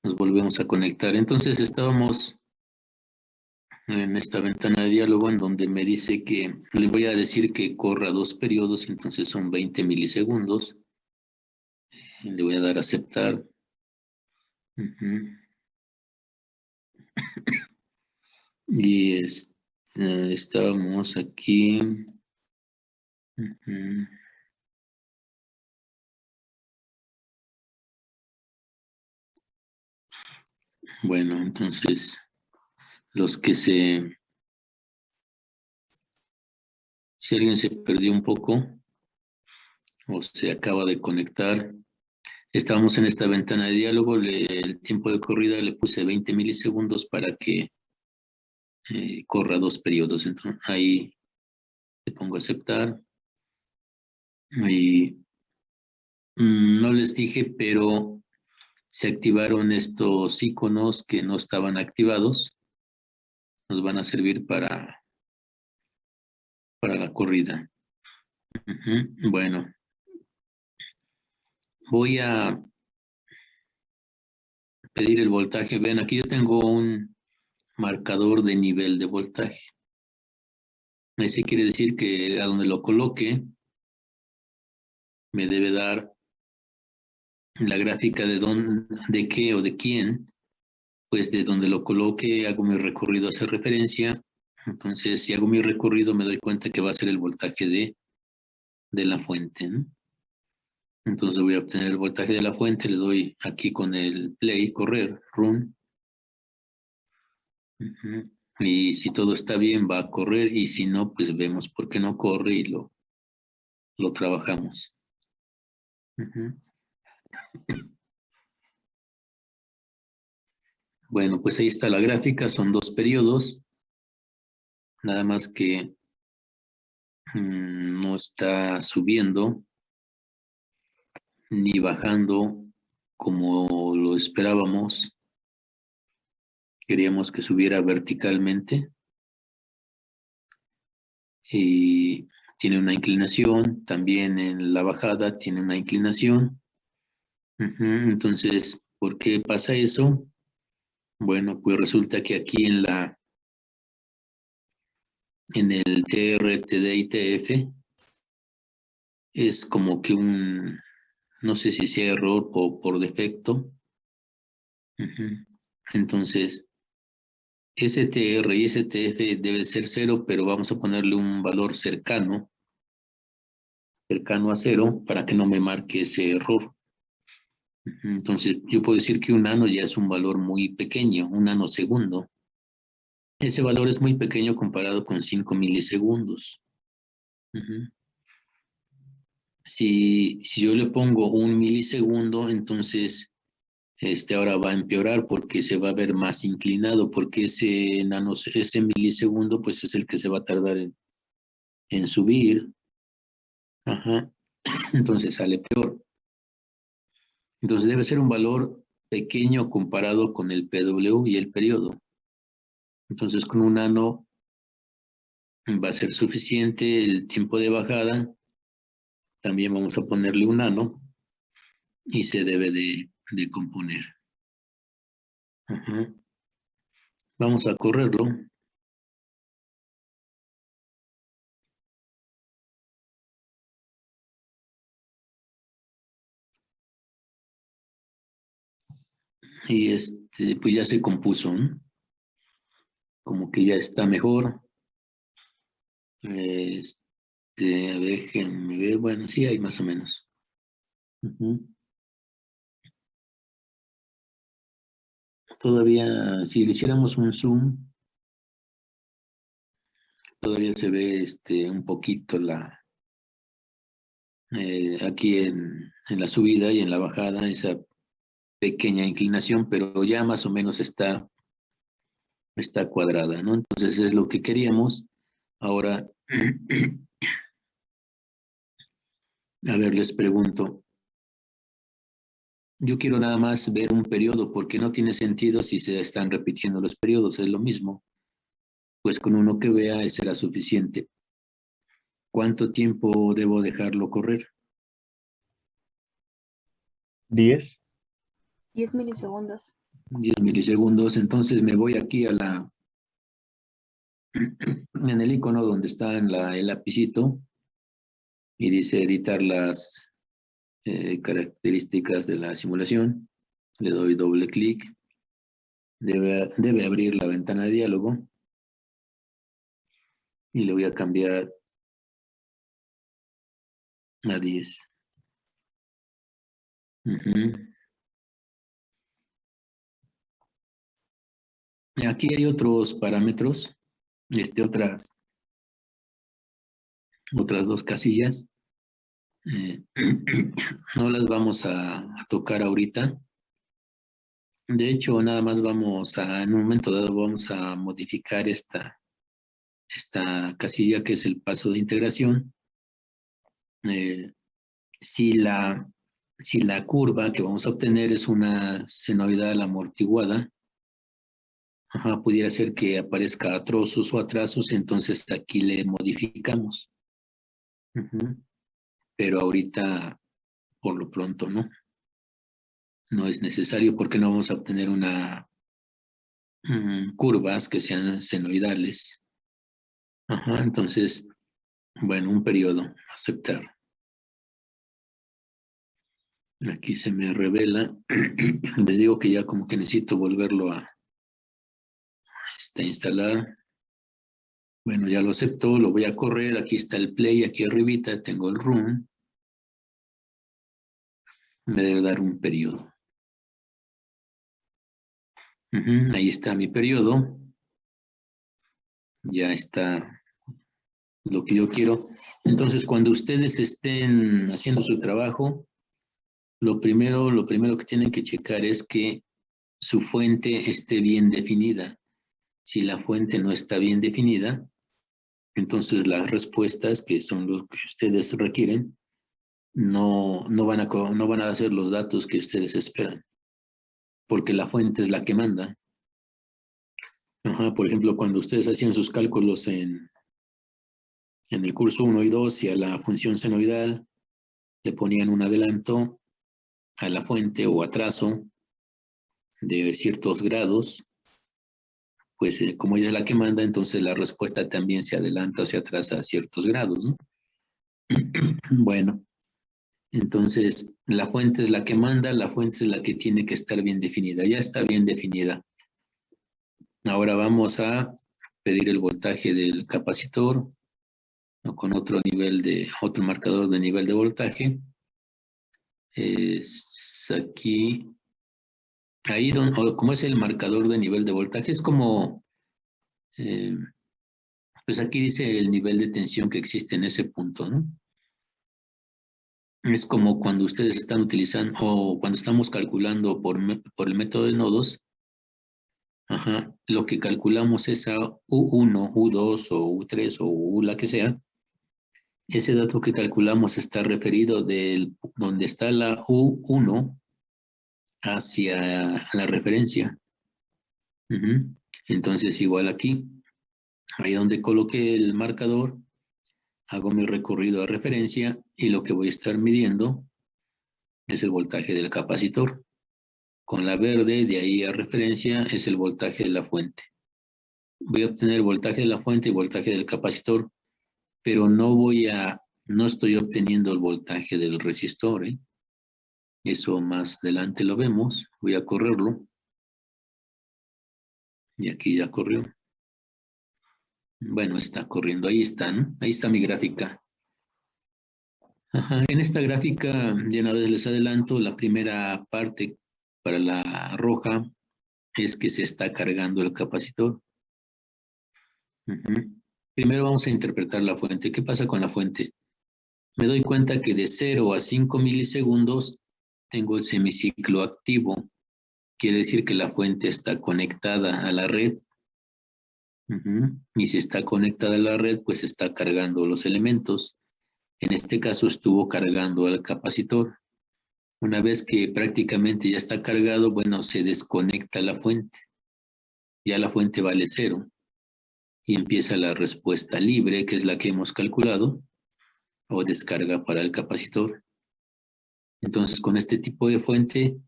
Nos volvemos a conectar. Entonces estábamos en esta ventana de diálogo en donde me dice que le voy a decir que corra 2 periodos, entonces son 20 milisegundos. Le voy a dar a aceptar. Y estábamos aquí. Bueno, entonces los que si alguien se perdió un poco o se acaba de conectar, estábamos en esta ventana de diálogo, el tiempo de corrida le puse 20 milisegundos para que corra 2 periodos. Entonces ahí le pongo aceptar. Y no les dije, pero se activaron estos iconos que no estaban activados. Nos van a servir para la corrida. Bueno, voy a pedir el voltaje. Ven, aquí yo tengo un marcador de nivel de voltaje. Ese quiere decir que a donde lo coloque me debe dar la gráfica de qué o de quién. Pues de donde lo coloque hago mi recorrido hace referencia. Entonces, si hago mi recorrido me doy cuenta que va a ser el voltaje de la fuente, ¿no? Entonces voy a obtener el voltaje de la fuente, le doy aquí con el play, correr, run. Y si todo está bien va a correr, y si no, pues vemos por qué no corre y lo trabajamos. Bueno, pues ahí está la gráfica, son 2 periodos, nada más que no está subiendo ni bajando como lo esperábamos. Queríamos que subiera verticalmente y tiene una inclinación, también en la bajada tiene una inclinación. Entonces, ¿por qué pasa eso? Bueno, pues resulta que aquí en el TR, TD y TF es como que no sé si sea error o por defecto. Entonces, STR y STF debe ser 0, pero vamos a ponerle un valor cercano a 0 para que no me marque ese error. Entonces, yo puedo decir que un nano ya es un valor muy pequeño, un nanosegundo. Ese valor es muy pequeño comparado con 5 milisegundos. Si yo le pongo 1 milisegundo, entonces ahora va a empeorar porque se va a ver más inclinado, porque ese milisegundo pues es el que se va a tardar en subir. Entonces sale peor. Entonces debe ser un valor pequeño comparado con el PW y el periodo. Entonces con un nano va a ser suficiente el tiempo de bajada. También vamos a ponerle un nano y se debe de componer. Vamos a correrlo. Y pues ya se compuso, ¿no? Como que ya está mejor. Déjenme ver, bueno, sí hay más o menos. Todavía, si le hiciéramos un zoom, todavía se ve un poquito aquí en la subida y en la bajada, esa pequeña inclinación, pero ya más o menos está cuadrada, ¿no? Entonces es lo que queríamos. Ahora, a ver, les pregunto. Yo quiero nada más ver un periodo porque no tiene sentido si se están repitiendo los periodos, es lo mismo. Pues con uno que vea será suficiente. ¿Cuánto tiempo debo dejarlo correr? 10. 10 milisegundos. 10 milisegundos. Entonces me voy aquí a la, en el icono donde está en el lapicito y dice editar las características de la simulación. Le doy doble clic. Debe abrir la ventana de diálogo y le voy a cambiar a 10. Aquí hay otros parámetros, otras dos casillas. No las vamos a tocar ahorita. De hecho, nada más en un momento dado vamos a modificar esta casilla que es el paso de integración. Si la curva que vamos a obtener es una senoidal amortiguada, pudiera ser que aparezca a trozos o atrasos, entonces aquí le modificamos. Pero ahorita, por lo pronto, no. No es necesario porque no vamos a obtener curvas que sean senoidales. Entonces, bueno, un periodo, aceptar. Aquí se me revela. Les digo que ya como que necesito volverlo a instalar. Bueno, ya lo acepto, lo voy a correr. Aquí está el play, aquí arribita tengo el run. Me debe dar un periodo. Ahí está mi periodo. Ya está lo que yo quiero. Entonces, cuando ustedes estén haciendo su trabajo, lo primero que tienen que checar es que su fuente esté bien definida. Si la fuente no está bien definida, entonces las respuestas, que son los que ustedes requieren, no van a hacer los datos que ustedes esperan, porque la fuente es la que manda. Por ejemplo, cuando ustedes hacían sus cálculos en el curso 1 y 2 y a la función senoidal le ponían un adelanto a la fuente o atraso de ciertos grados, pues como ella es la que manda, entonces la respuesta también se adelanta o se atrasa a ciertos grados, ¿no? Bueno, entonces la fuente es la que manda, la fuente es la que tiene que estar bien definida, ya está bien definida. Ahora vamos a pedir el voltaje del capacitor, ¿no? Con otro marcador de nivel de voltaje. Es aquí, ahí como es el marcador de nivel de voltaje, es como, pues aquí dice el nivel de tensión que existe en ese punto, ¿no? Es como cuando ustedes están utilizando, o cuando estamos calculando por el método de nodos, lo que calculamos es a U1, U2 o U3 o U la que sea. Ese dato que calculamos está referido de donde está la U1 hacia la referencia. Entonces, igual aquí, ahí donde coloqué el marcador, hago mi recorrido a referencia y lo que voy a estar midiendo es el voltaje del capacitor. Con la verde, de ahí a referencia, es el voltaje de la fuente. Voy a obtener el voltaje de la fuente y voltaje del capacitor, pero no estoy obteniendo el voltaje del resistor, ¿eh? Eso más adelante lo vemos. Voy a correrlo. Y aquí ya corrió. Bueno, está corriendo. Ahí está, ¿no? Ahí está mi gráfica. En esta gráfica, ya una vez les adelanto, la primera parte para la roja es que se está cargando el capacitor. Primero vamos a interpretar la fuente. ¿Qué pasa con la fuente? Me doy cuenta que de 0 a 5 milisegundos tengo el semiciclo activo. Quiere decir que la fuente está conectada a la red. Y si está conectada a la red, pues está cargando los elementos. En este caso estuvo cargando al capacitor. Una vez que prácticamente ya está cargado, bueno, se desconecta la fuente. Ya la fuente vale 0. Y empieza la respuesta libre, que es la que hemos calculado, o descarga para el capacitor. Entonces, con este tipo de fuente,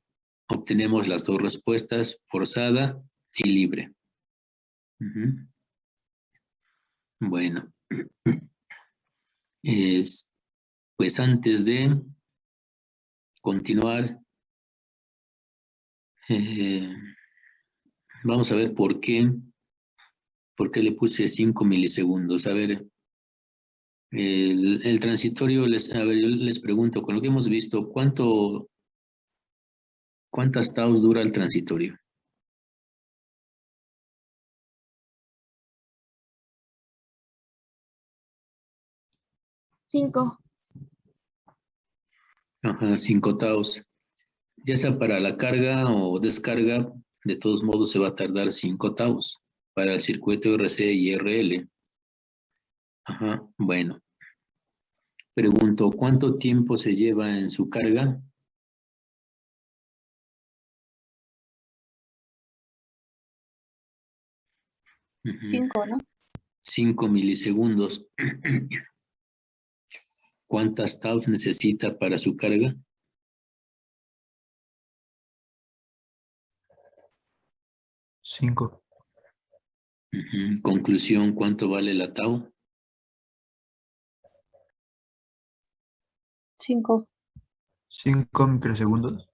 obtenemos las dos respuestas, forzada y libre. Bueno, pues antes de continuar, vamos a ver por qué le puse 5 milisegundos. A ver, el transitorio, a ver, yo les pregunto, con lo que hemos visto, ¿cuántas taus dura el transitorio? 5. Ajá, 5 taus. Ya sea para la carga o descarga, de todos modos se va a tardar 5 taus para el circuito RC y RL. Ajá, bueno. Pregunto, ¿cuánto tiempo se lleva en su carga? Ujú, 5, ¿no? 5 milisegundos. ¿Cuántas taus necesita para su carga? 5. Ujú. Conclusión, ¿cuánto vale la tau? 5. 5 microsegundos.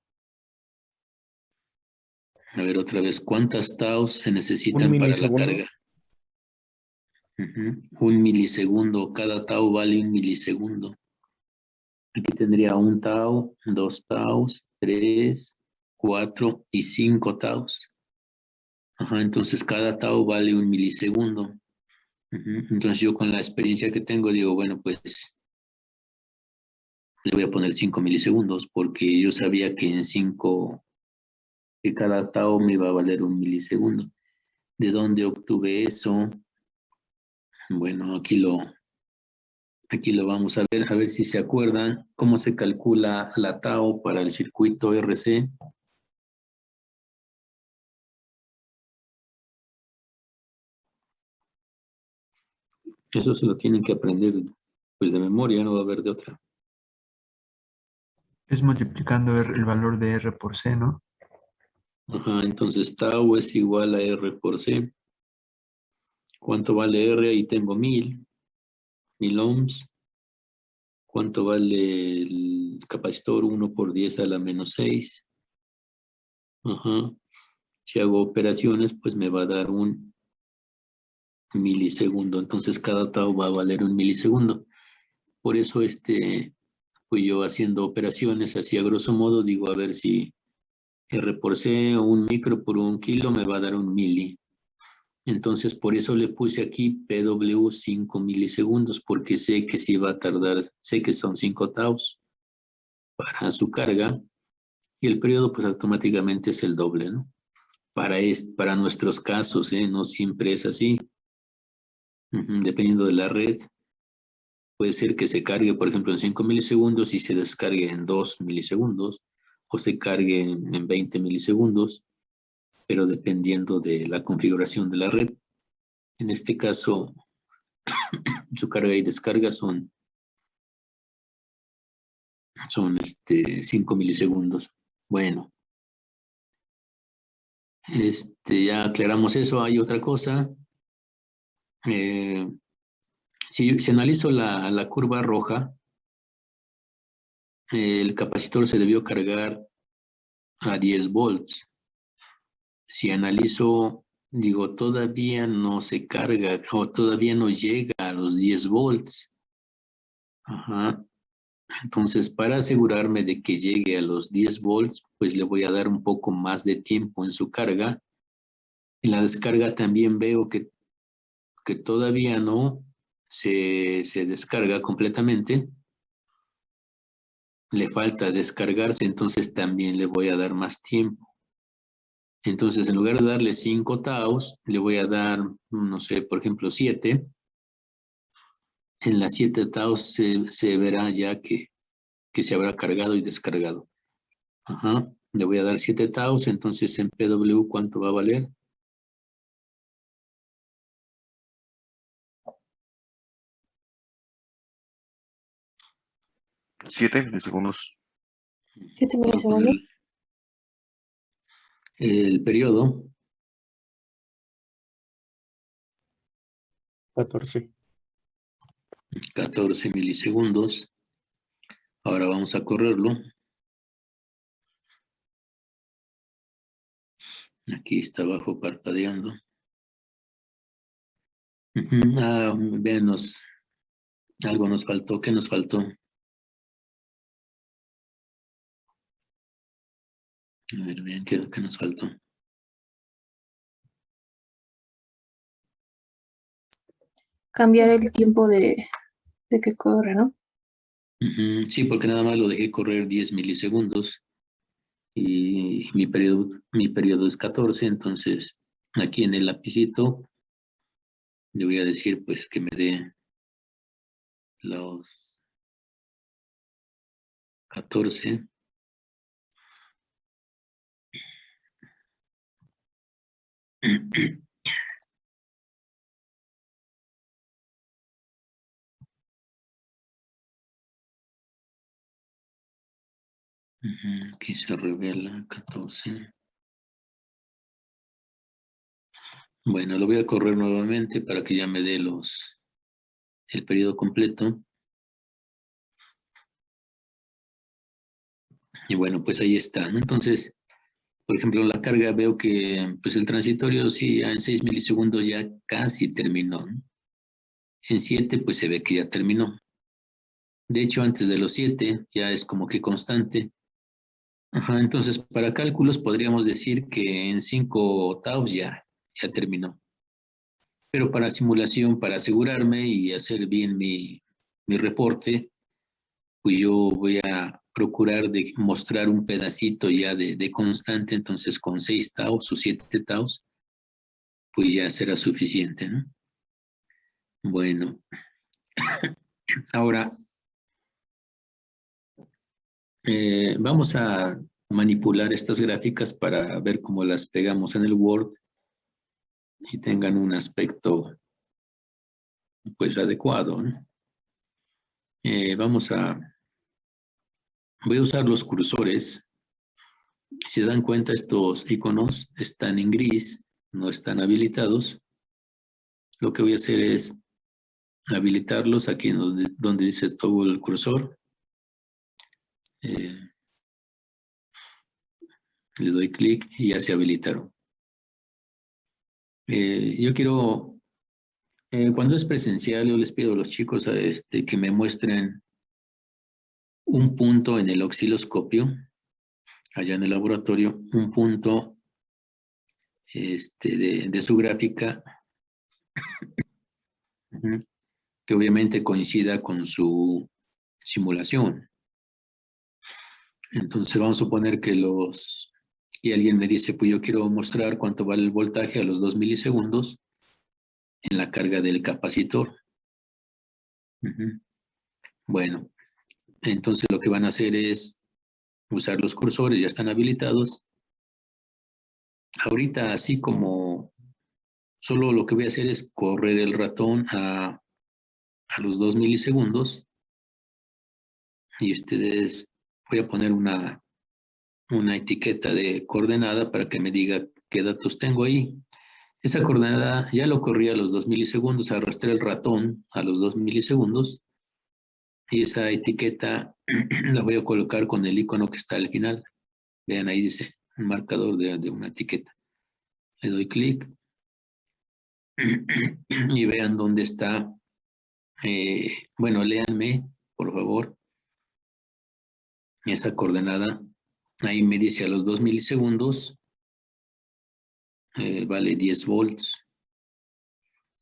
A ver, otra vez, ¿cuántas taus se Un necesitan para la milisegundo. carga? Ujú. 1 milisegundo, cada tau vale 1 milisegundo. Aquí tendría 1 tau, 2 taus, 3, 4 y 5 taus. Ajá, entonces cada tau vale 1 milisegundo. Ujú. Entonces yo con la experiencia que tengo digo, bueno, pues le voy a poner 5 milisegundos porque yo sabía que que cada tau me iba a valer 1 milisegundo. ¿De dónde obtuve eso? Bueno, aquí lo vamos a ver si se acuerdan cómo se calcula la tau para el circuito RC. Eso se lo tienen que aprender pues de memoria, no va a haber de otra. Es multiplicando el valor de R por C, ¿no? Ajá, entonces tau es igual a R por C. ¿Cuánto vale R? Ahí tengo 1000 ohms. ¿Cuánto vale el capacitor? 1 por 10 a la menos 6. Ajá. Si hago operaciones, pues me va a dar 1 milisegundo. Entonces cada tau va a valer 1 milisegundo. Por eso fui yo haciendo operaciones, así a grosso modo, digo, a ver si R por C o 1 micro por 1 kilo me va a dar 1 mili. Entonces, por eso le puse aquí PW 5 milisegundos, porque sé que sí va a tardar, sé que son 5 taus para su carga, y el periodo pues automáticamente es el doble, ¿no? Para nuestros casos, no siempre es así. Dependiendo de la red, puede ser que se cargue, por ejemplo, en 5 milisegundos y se descargue en 2 milisegundos, o se cargue en 20 milisegundos, pero dependiendo de la configuración de la red. En este caso, su carga y descarga son 5 milisegundos. Bueno, ya aclaramos eso. Hay otra cosa. Si analizo la curva roja, el capacitor se debió cargar a 10 volts. Si analizo, digo, todavía no se carga o todavía no llega a los 10 volts. Ajá. Entonces, para asegurarme de que llegue a los 10 volts, pues le voy a dar un poco más de tiempo en su carga. En la descarga también veo que todavía no se descarga completamente. Le falta descargarse, entonces también le voy a dar más tiempo. Entonces, en lugar de darle 5 taus, le voy a dar, no sé, por ejemplo, 7. En las 7 taus se verá ya que se habrá cargado y descargado. Ajá. Le voy a dar 7 taus, entonces en PW, ¿cuánto va a valer? 7 milisegundos. 7 Voy a milisegundos. poner El periodo, 14. 14 milisegundos. Ahora vamos a correrlo. Aquí está abajo parpadeando. Vean, algo nos faltó. ¿Qué nos faltó? A ver, vean qué nos faltó. Cambiar el tiempo de que corre, ¿no? Sí, porque nada más lo dejé correr 10 milisegundos y mi periodo es 14, entonces aquí en el lapicito le voy a decir pues que me dé los 14. Aquí se revela 14. Bueno, lo voy a correr nuevamente para que ya me dé el periodo completo. Y bueno, pues ahí está, ¿no? Entonces, por ejemplo, la carga veo que pues el transitorio sí en 6 milisegundos ya casi terminó, ¿no? En 7 pues se ve que ya terminó. De hecho, antes de los 7 ya es como que constante. Entonces, para cálculos podríamos decir que en 5 taos ya terminó. Pero para simulación, para asegurarme y hacer bien mi reporte, pues yo voy a procurar de mostrar un pedacito ya de constante, entonces con 6 taos o 7 taos, pues ya será suficiente, ¿no? Bueno, ahora vamos a manipular estas gráficas para ver cómo las pegamos en el Word y tengan un aspecto pues adecuado, ¿no? Voy a usar los cursores. Si se dan cuenta, estos iconos están en gris, no están habilitados. Lo que voy a hacer es habilitarlos aquí donde dice toggle cursor. Le doy clic y ya se habilitaron. Yo quiero, cuando es presencial, yo les pido a los chicos que me muestren un punto en el osciloscopio, allá en el laboratorio, un punto de su gráfica, que obviamente coincida con su simulación. Entonces vamos a suponer que y alguien me dice, pues yo quiero mostrar cuánto vale el voltaje a los 2 milisegundos en la carga del capacitor. Bueno, entonces lo que van a hacer es usar los cursores, ya están habilitados. Ahorita, así como solo lo que voy a hacer es correr el ratón a los 2 milisegundos y ustedes, voy a poner una etiqueta de coordenada para que me diga qué datos tengo ahí. Esa coordenada ya lo corrí a los 2 milisegundos, arrastré el ratón a los 2 milisegundos y esa etiqueta la voy a colocar con el icono que está al final. Vean, ahí dice un marcador de una etiqueta. Le doy clic y vean dónde está. Bueno, léanme, por favor, esa coordenada. Ahí me dice a los 2 milisegundos, vale 10 volts.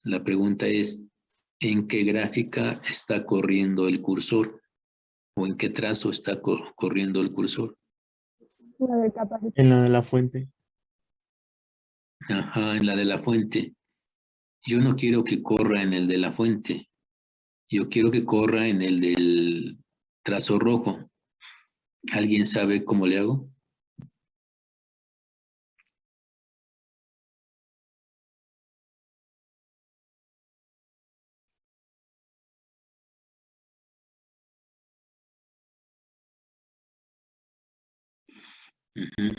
La pregunta es, ¿en qué gráfica está corriendo el cursor? ¿O en qué trazo está corriendo el cursor? En la de la fuente. En la de la fuente. Yo no quiero que corra en el de la fuente. Yo quiero que corra en el del trazo rojo. ¿Alguien sabe cómo le hago?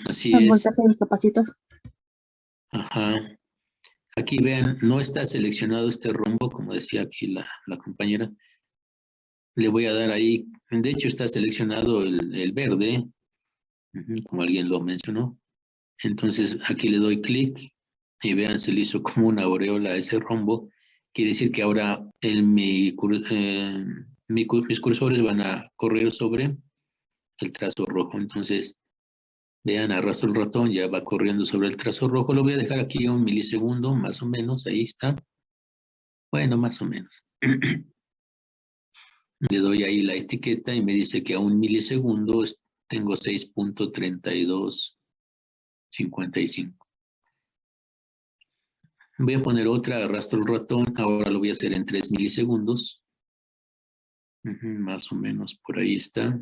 Así El es. voltaje del capacitor. Ajá. Aquí vean, no está seleccionado este rombo, como decía aquí la compañera. Le voy a dar ahí, de hecho está seleccionado el verde, como alguien lo mencionó. Entonces aquí le doy clic y vean, se le hizo como una aureola a ese rombo. Quiere decir que ahora mis cursores van a correr sobre el trazo rojo. Entonces, vean, arrastro el ratón, ya va corriendo sobre el trazo rojo. Lo voy a dejar aquí 1 milisegundo, más o menos, ahí está. Bueno, más o menos. Le doy ahí la etiqueta y me dice que a 1 milisegundo tengo 6.3255. Voy a poner otra, arrastro el ratón, ahora lo voy a hacer en 3 milisegundos. Más o menos por ahí está.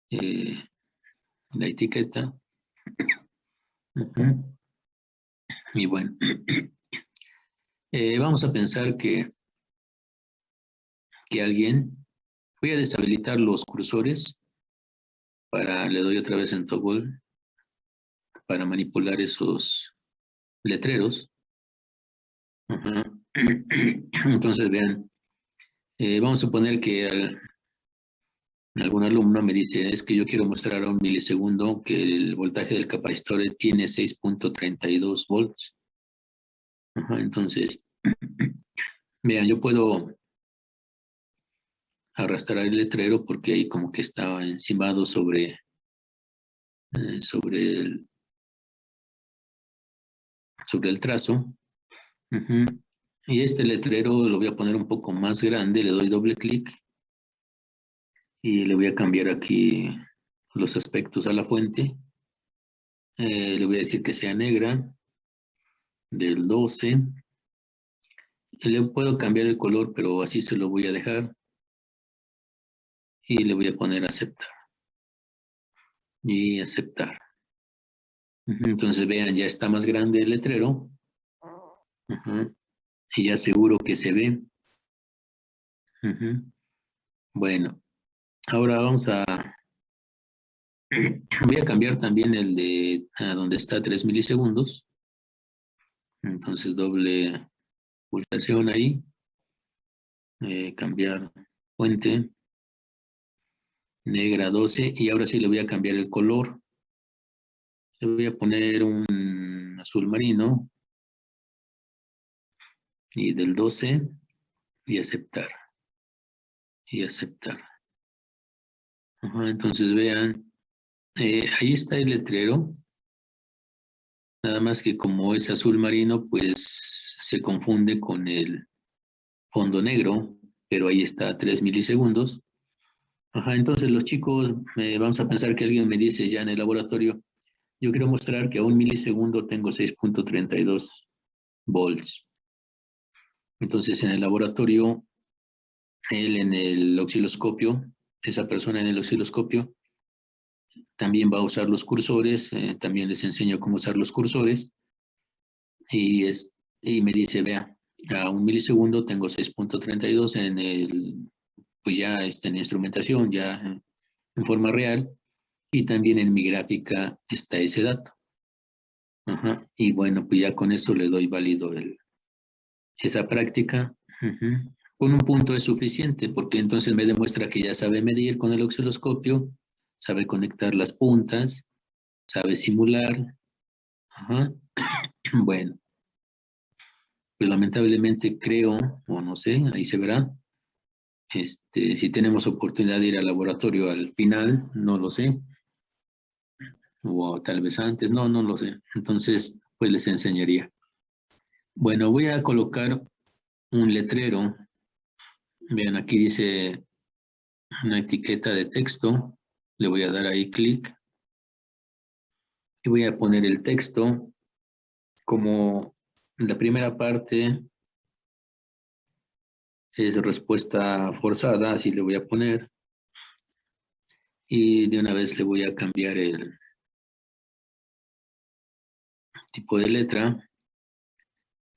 La etiqueta. Y bueno, vamos a pensar que alguien, voy a deshabilitar los cursores le doy otra vez en toggle para manipular esos letreros. Entonces vean, vamos a suponer que algún alumno me dice, es que yo quiero mostrar a 1 milisegundo que el voltaje del capacitor tiene 6.32 volts. Entonces, vean, yo puedo arrastrar el letrero porque ahí como que estaba encimado sobre el trazo. Y este letrero lo voy a poner un poco más grande, le doy doble clic y le voy a cambiar aquí los aspectos a la fuente. Le voy a decir que sea negra, del 12. Y le puedo cambiar el color, pero así se lo voy a dejar. Y le voy a poner aceptar. Y aceptar. Entonces vean, ya está más grande el letrero. Y ya seguro que se ve. Bueno, ahora voy a cambiar también el de donde está 3 milisegundos. Entonces doble pulsación ahí. Cambiar fuente. Negra 12. Y ahora sí le voy a cambiar el color. Le voy a poner un azul marino. Y del 12. Y aceptar. Y aceptar. Entonces vean. Ahí está el letrero. Nada más que como es azul marino, pues se confunde con el fondo negro, pero ahí está 3 milisegundos. Entonces los chicos, vamos a pensar que alguien me dice ya en el laboratorio, yo quiero mostrar que a 1 milisegundo tengo 6.32 volts. Entonces en el laboratorio, él en el osciloscopio, esa persona en el osciloscopio, también va a usar los cursores, también les enseño cómo usar los cursores, y me dice, vea, a 1 milisegundo tengo 6.32 pues ya en instrumentación, ya en forma real, y también en mi gráfica está ese dato. Y bueno, pues ya con eso le doy válido esa práctica. Con un punto es suficiente, porque entonces me demuestra que ya sabe medir con el osciloscopio, sabe conectar las puntas, sabe simular. Bueno, pues lamentablemente creo, o no sé, ahí se verá. Si tenemos oportunidad de ir al laboratorio al final, no lo sé. O tal vez antes, no lo sé. Entonces, pues les enseñaría. Bueno, voy a colocar un letrero. Vean, aquí dice una etiqueta de texto. Le voy a dar ahí clic. Y voy a poner el texto como la primera parte es respuesta forzada, así le voy a poner. Y de una vez le voy a cambiar el tipo de letra.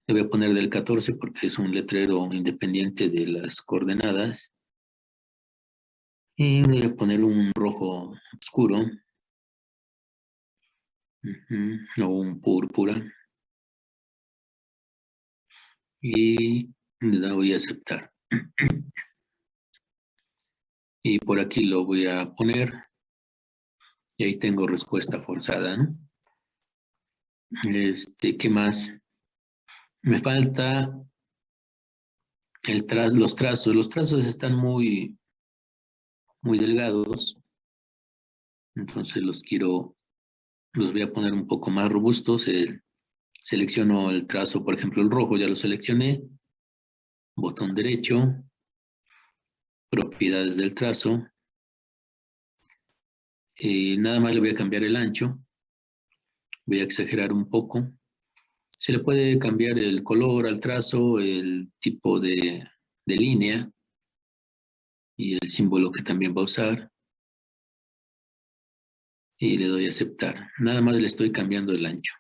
Le voy a poner del 14 porque es un letrero independiente de las coordenadas. Y voy a poner un rojo oscuro. O un púrpura. Y le doy a aceptar. Y por aquí lo voy a poner. Y ahí tengo respuesta forzada, ¿no? ¿Qué más? Me falta los trazos. Los trazos están muy delgados. Entonces los voy a poner un poco más robustos. Selecciono el trazo, por ejemplo, el rojo, ya lo seleccioné. Botón derecho. Propiedades del trazo. Nada más le voy a cambiar el ancho. Voy a exagerar un poco. Se le puede cambiar el color al trazo, el tipo de línea y el símbolo que también va a usar. Y le doy a aceptar. Nada más le estoy cambiando el ancho.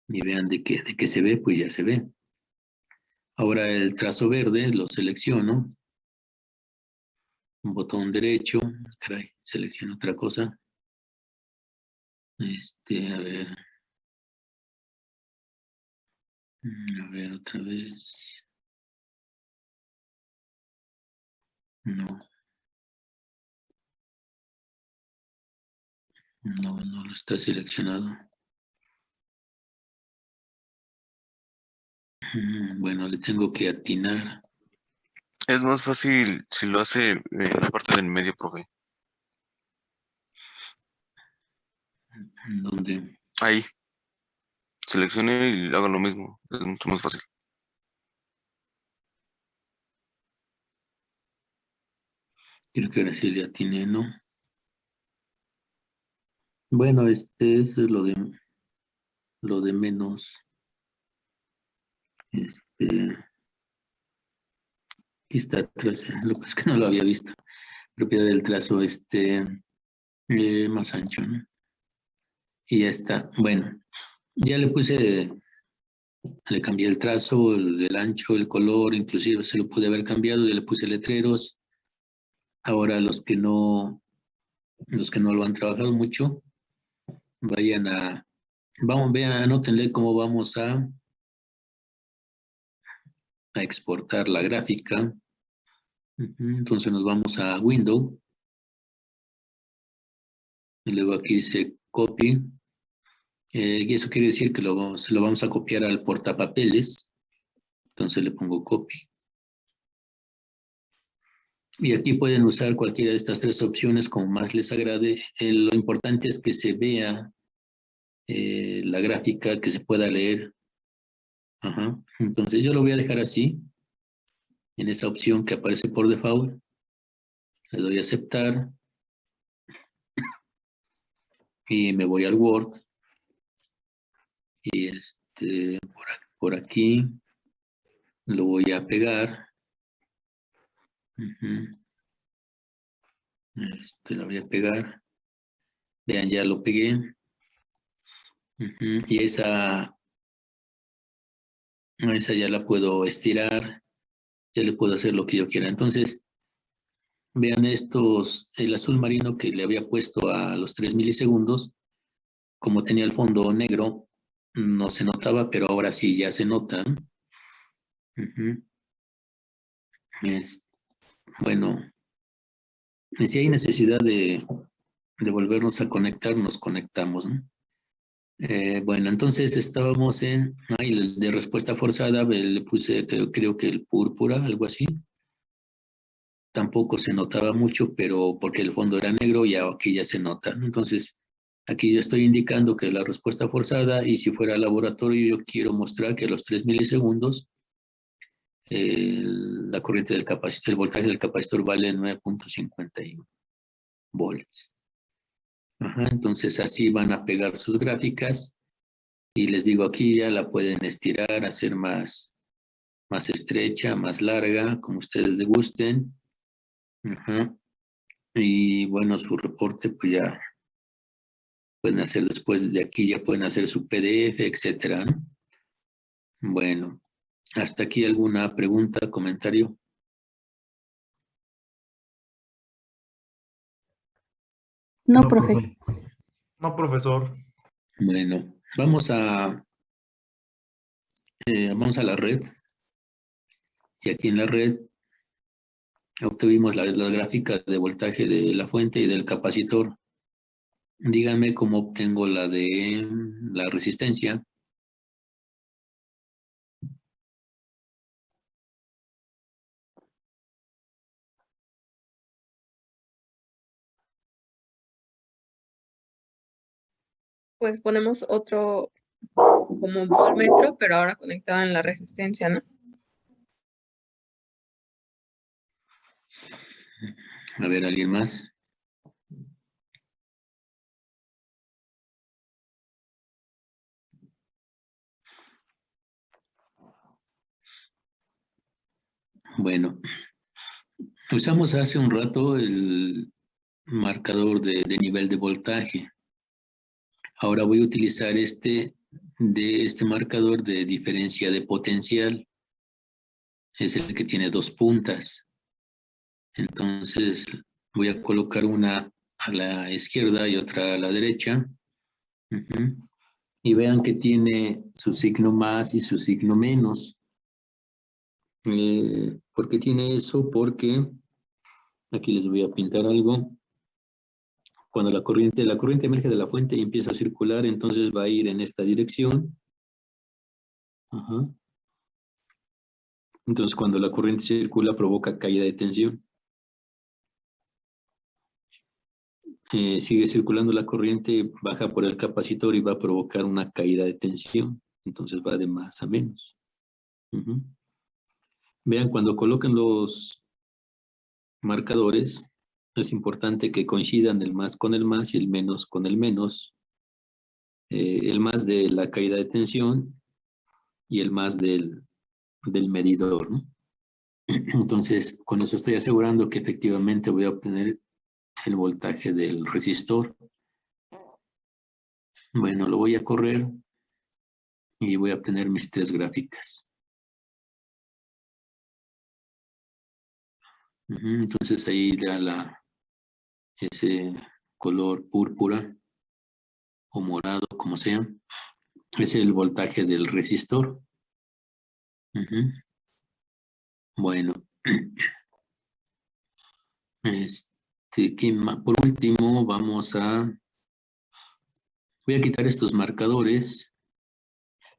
Y vean de qué se ve, pues ya se ve. Ahora el trazo verde lo selecciono. Un botón derecho. Caray, selecciono otra cosa. A ver. A ver, otra vez. No. No lo está seleccionado. Bueno, le tengo que atinar. Es más fácil si lo hace en la parte del medio, profe. ¿Dónde? Ahí. Seleccione y haga lo mismo. Es mucho más fácil. Creo que ahora sí le atiné, ¿no? Bueno, eso es lo de menos. Aquí está atrás, lo que es que no lo había visto. Propiedad del trazo, más ancho, ¿no? Y ya está. Bueno, ya le cambié el trazo, el ancho, el color, inclusive se lo pude haber cambiado, ya le puse letreros. Ahora los que no lo han trabajado mucho, vean, anótenle cómo vamos a exportar la gráfica. Entonces nos vamos a Window. Y luego aquí dice Copy. Y eso quiere decir que se lo vamos a copiar al portapapeles. Entonces le pongo Copy. Y aquí pueden usar cualquiera de estas tres opciones como más les agrade. Lo importante es que se vea la gráfica, que se pueda leer. Ajá. Entonces yo lo voy a dejar así, en esa opción que aparece por default. Le doy a aceptar. Y me voy al Word. Y por aquí lo voy a pegar. Lo voy a pegar. Vean, ya lo pegué. Y esa ya la puedo estirar. Ya le puedo hacer lo que yo quiera. Entonces, vean el azul marino que le había puesto a los 3 milisegundos. Como tenía el fondo negro, no se notaba, pero ahora sí ya se nota. Bueno, si hay necesidad de volvernos a conectar, nos conectamos, ¿no? Bueno, entonces estábamos de respuesta forzada, le puse creo que el púrpura, algo así. Tampoco se notaba mucho, pero porque el fondo era negro y aquí ya se nota. Entonces, aquí ya estoy indicando que es la respuesta forzada y si fuera laboratorio yo quiero mostrar que a los 3 milisegundos la corriente del capacitor, el voltaje del capacitor vale 9.51 volts. Entonces así van a pegar sus gráficas y les digo aquí ya la pueden estirar, hacer más estrecha, más larga, como ustedes les gusten. Y bueno, su reporte pues ya pueden hacer después de aquí, ya pueden hacer su PDF, etcétera, ¿no? Bueno, hasta aquí alguna pregunta, comentario. No, No, profe. profe. No, profesor. Bueno, vamos a la red. Y aquí en la red obtuvimos la gráfica de voltaje de la fuente y del capacitor. Díganme cómo obtengo la de la resistencia. Pues ponemos otro como un voltmetro, pero ahora conectado en la resistencia, ¿no? A ver, ¿alguien más? Bueno, usamos hace un rato el marcador de nivel de voltaje. Ahora voy a utilizar este marcador de diferencia de potencial. Es el que tiene dos puntas. Entonces voy a colocar una a la izquierda y otra a la derecha. Y vean que tiene su signo más y su signo menos. ¿Por qué tiene eso? Porque aquí les voy a pintar algo. Cuando la corriente emerge de la fuente y empieza a circular, entonces va a ir en esta dirección. Ajá. Entonces, cuando la corriente circula, provoca caída de tensión. Sigue circulando la corriente, baja por el capacitor y va a provocar una caída de tensión. Entonces, va de más a menos. Vean, cuando colocan los marcadores, es importante que coincidan el más con el más y el menos con el menos. El más de la caída de tensión y el más del medidor, ¿no? Entonces, con eso estoy asegurando que efectivamente voy a obtener el voltaje del resistor. Bueno, lo voy a correr y voy a obtener mis tres gráficas. Entonces ahí da ese color púrpura o morado, como sea. Es el voltaje del resistor. Bueno. Por último, voy a quitar estos marcadores.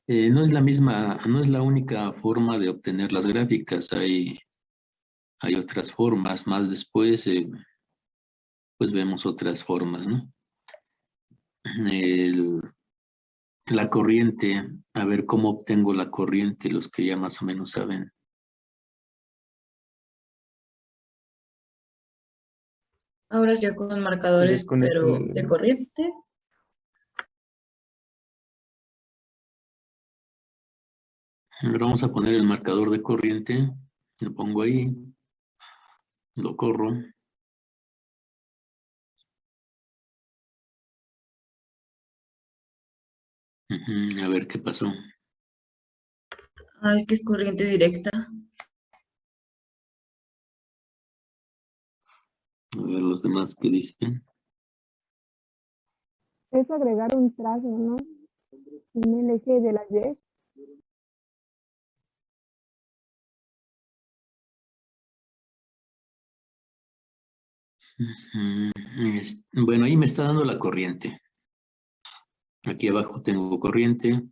No es la única forma de obtener las gráficas. Hay otras formas. Más después, pues vemos otras formas, ¿no? La corriente, a ver cómo obtengo la corriente, los que ya más o menos saben. Ahora ya con marcadores, pero de corriente. Ahora vamos a poner el marcador de corriente. Lo pongo ahí. Lo corro. A ver qué pasó. Ah, es que es corriente directa. A ver los demás qué dicen. Es agregar un trazo, ¿no? En el eje de la Y. Bueno, ahí me está dando la corriente. Aquí abajo tengo corriente,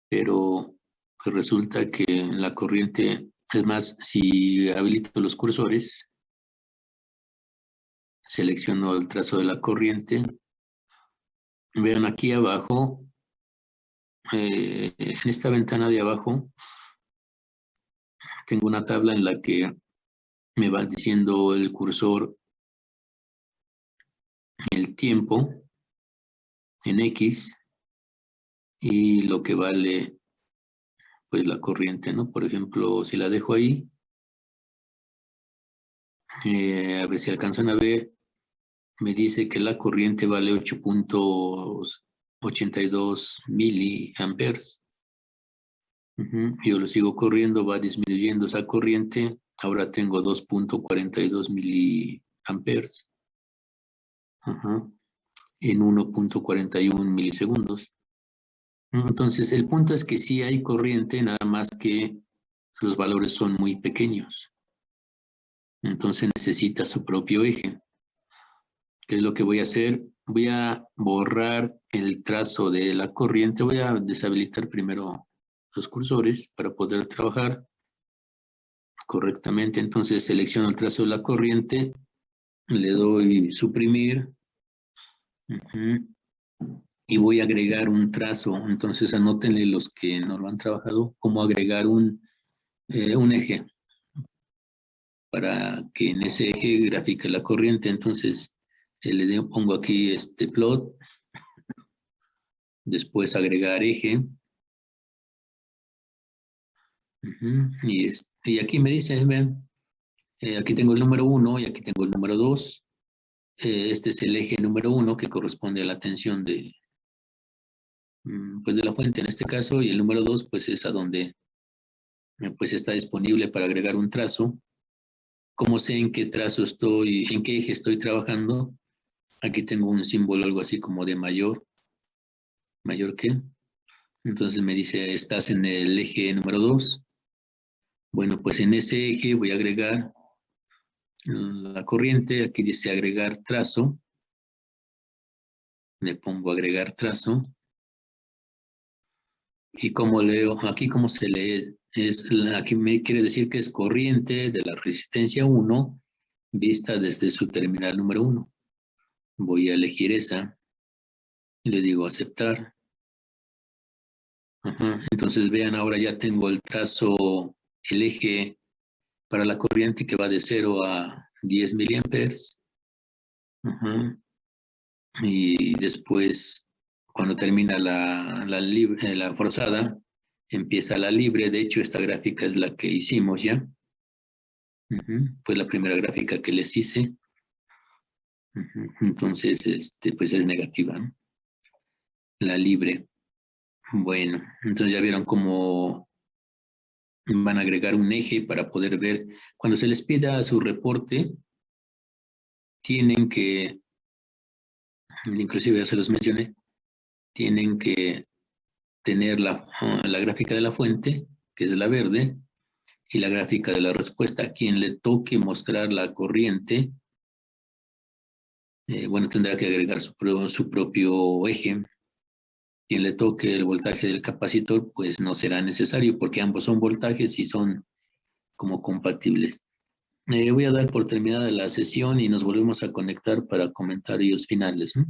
pero pues resulta que la corriente, es más, si habilito los cursores, selecciono el trazo de la corriente. Vean aquí abajo, en esta ventana de abajo, tengo una tabla en la que me va diciendo el cursor el tiempo en X y lo que vale pues la corriente, ¿no? Por ejemplo, si la dejo ahí, a ver si alcanzan a ver, me dice que la corriente vale 8.82 miliamperes. Yo lo sigo corriendo, va disminuyendo esa corriente, ahora tengo 2.42 miliamperes. Ajá, en 1.41 milisegundos. Entonces, el punto es que sí hay corriente, nada más que los valores son muy pequeños. Entonces necesita su propio eje. ¿Qué es lo que voy a hacer? Voy a borrar el trazo de la corriente. Voy a deshabilitar primero los cursores para poder trabajar correctamente. Entonces selecciono el trazo de la corriente, le doy suprimir. Y voy a agregar un trazo. Entonces anótenle los que no lo han trabajado, cómo agregar un eje para que en ese eje grafique la corriente. Entonces pongo aquí este plot, después agregar eje. Y aquí me dice, ven, aquí tengo el número 1 y aquí tengo el número 2. Este es el eje número 1 que corresponde a la tensión de, pues de la fuente en este caso, y el número 2 pues es a donde pues está disponible para agregar un trazo. ¿Cómo sé en qué trazo estoy, en qué eje estoy trabajando? Aquí tengo un símbolo, algo así como de mayor. ¿Mayor qué? Entonces me dice, estás en el eje número 2. Bueno, pues en ese eje voy a agregar la corriente. Aquí dice agregar trazo. Le pongo agregar trazo. Y como leo, aquí como se lee, aquí me quiere decir que es corriente de la resistencia 1 vista desde su terminal número 1. Voy a elegir esa y le digo aceptar. Entonces vean, ahora ya tengo el trazo, el eje para la corriente que va de 0 a 10 miliamperes. Y después, cuando termina la forzada, empieza la libre. De hecho, esta gráfica es la que hicimos ya. Fue la primera gráfica que les hice. Entonces, pues es negativa, ¿no? La libre. Bueno, entonces ya vieron cómo van a agregar un eje para poder ver. Cuando se les pida su reporte, tienen que, inclusive ya se los mencioné, tienen que tener la gráfica de la fuente, que es la verde, y la gráfica de la respuesta. A quien le toque mostrar la corriente, bueno, tendrá que agregar su propio eje. Quien le toque el voltaje del capacitor, pues no será necesario, porque ambos son voltajes y son como compatibles. Voy a dar por terminada la sesión y nos volvemos a conectar para comentarios finales, ¿no?